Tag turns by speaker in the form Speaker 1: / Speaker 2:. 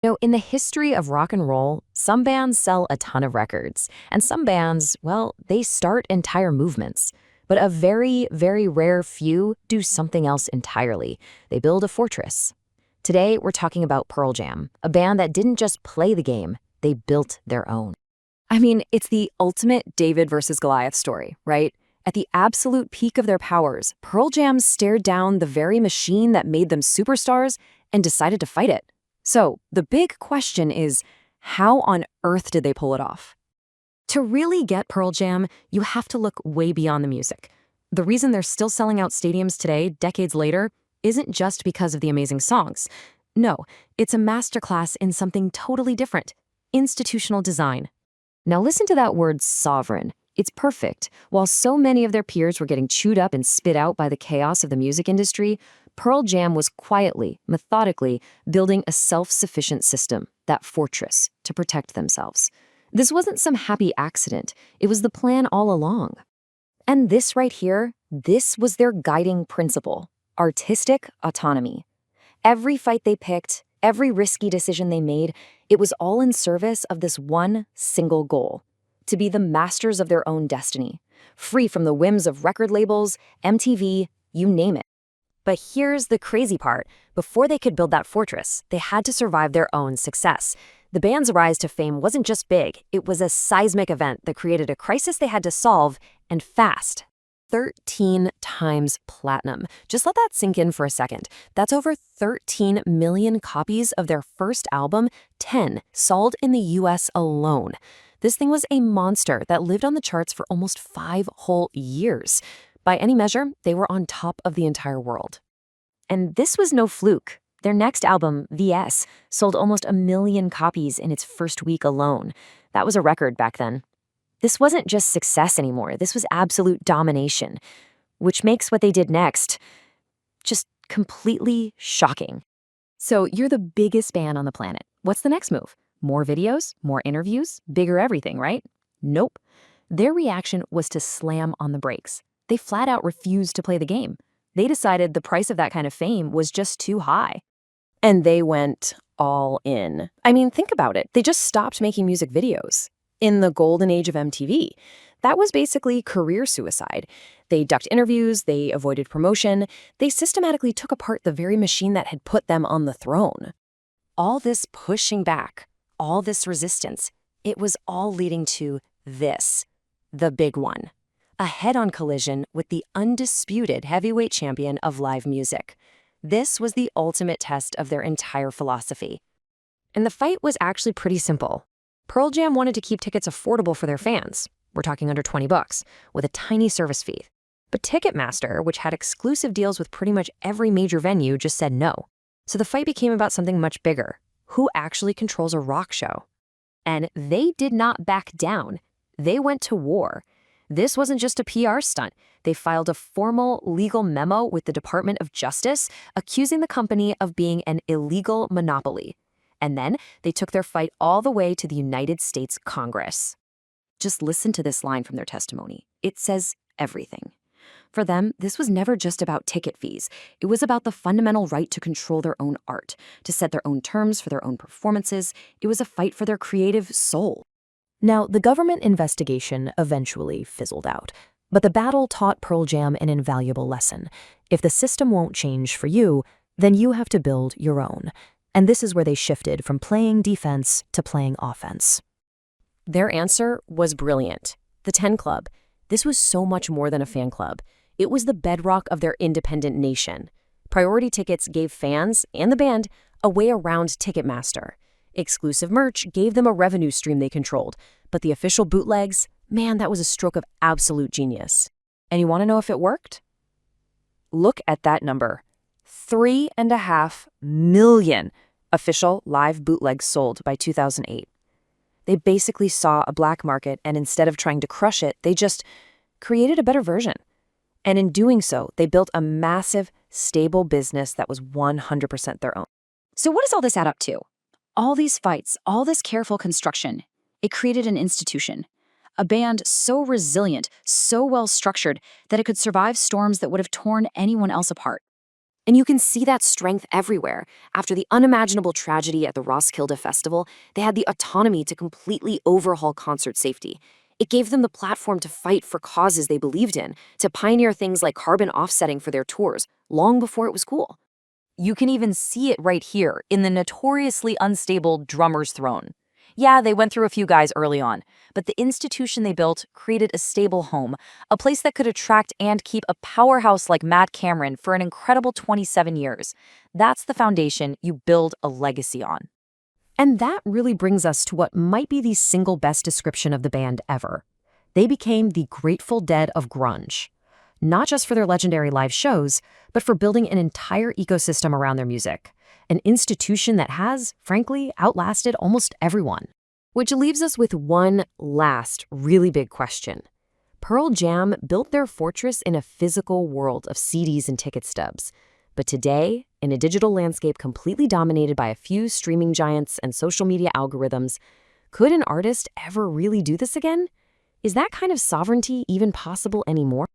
Speaker 1: In the history of rock and roll, some bands sell a ton of records, and some bands, well, they start entire movements. But a very, very rare few do something else entirely. They build a fortress. Today, we're talking about Pearl Jam, a band that didn't just play the game, they built their own. I mean, it's the ultimate David versus Goliath story, right? At the absolute peak of their powers, Pearl Jam stared down the very machine that made them superstars and decided to fight it. So, the big question is, how on earth did they pull it off? To really get Pearl Jam, you have to look way beyond the music. The reason they're still selling out stadiums today, decades later, isn't just because of the amazing songs. No, it's a masterclass in something totally different: institutional design. Now listen to that word sovereign. It's perfect. While so many of their peers were getting chewed up and spit out by the chaos of the music industry, Pearl Jam was quietly, methodically building a self-sufficient system, that fortress, to protect themselves. This wasn't some happy accident. It was the plan all along. And this right here, this was their guiding principle: artistic autonomy. Every fight they picked, every risky decision they made, it was all in service of this one single goal: to be the masters of their own destiny, free from the whims of record labels, MTV, you name it. But here's the crazy part. Before they could build that fortress, they had to survive their own success. The band's rise to fame wasn't just big, it was a seismic event that created a crisis they had to solve, and fast. 13 times platinum. Just let that sink in for a second. That's over 13 million copies of their first album, 10, sold in the US alone. This thing was a monster that lived on the charts for almost 5 whole years. By any measure, they were on top of the entire world. And this was no fluke. Their next album, VS, sold almost 1 million copies in its first week alone. That was a record back then. This wasn't just success anymore. This was absolute domination, which makes what they did next just completely shocking. So you're the biggest band on the planet. What's the next move? More videos? More interviews? Bigger everything, right? Nope. Their reaction was to slam on the brakes. They flat out refused to play the game. They decided the price of that kind of fame was just too high. And they went all in. I mean, think about it. They just stopped making music videos. In the golden age of MTV, that was basically career suicide. They ducked interviews, they avoided promotion, they systematically took apart the very machine that had put them on the throne. All this pushing back, all this resistance, it was all leading to this, the big one: a head-on collision with the undisputed heavyweight champion of live music. This was the ultimate test of their entire philosophy. And the fight was actually pretty simple. Pearl Jam wanted to keep tickets affordable for their fans. We're talking under $20, with a tiny service fee. But Ticketmaster, which had exclusive deals with pretty much every major venue, just said no. So the fight became about something much bigger: who actually controls a rock show? And they did not back down. They went to war. This wasn't just a PR stunt. They filed a formal legal memo with the Department of Justice, accusing the company of being an illegal monopoly. And then they took their fight all the way to the United States Congress. Just listen to this line from their testimony. It says everything. For them, this was never just about ticket fees. It was about the fundamental right to control their own art, to set their own terms for their own performances. It was a fight for their creative soul. Now, the government investigation eventually fizzled out. But the battle taught Pearl Jam an invaluable lesson. If the system won't change for you, then you have to build your own. And this is where they shifted from playing defense to playing offense. Their answer was brilliant. The 10 Club. This was so much more than a fan club. It was the bedrock of their independent nation. Priority tickets gave fans, and the band, a way around Ticketmaster. Exclusive merch gave them a revenue stream they controlled. But the official bootlegs, man, that was a stroke of absolute genius. And you want to know if it worked? Look at that number. 3.5 million official live bootlegs sold by 2008. They basically saw a black market, and instead of trying to crush it, they just created a better version. And in doing so, they built a massive, stable business that was 100% their own.
Speaker 2: So what does all this add up to? All these fights, all this careful construction, it created an institution. A band so resilient, so well structured, that it could survive storms that would have torn anyone else apart. And you can see that strength everywhere. After the unimaginable tragedy at the Roskilde Festival, they had the autonomy to completely overhaul concert safety. It gave them the platform to fight for causes they believed in, to pioneer things like carbon offsetting for their tours, long before it was cool.
Speaker 1: You can even see it right here in the notoriously unstable drummer's throne. Yeah, they went through a few guys early on, but the institution they built created a stable home, a place that could attract and keep a powerhouse like Matt Cameron for an incredible 27 years. That's the foundation you build a legacy on. And that really brings us to what might be the single best description of the band ever. They became the Grateful Dead of grunge. Not just for their legendary live shows, but for building an entire ecosystem around their music. An institution that has, frankly, outlasted almost everyone. Which leaves us with one last really big question. Pearl Jam built their fortress in a physical world of CDs and ticket stubs. But today, in a digital landscape completely dominated by a few streaming giants and social media algorithms, could an artist ever really do this again? Is that kind of sovereignty even possible anymore?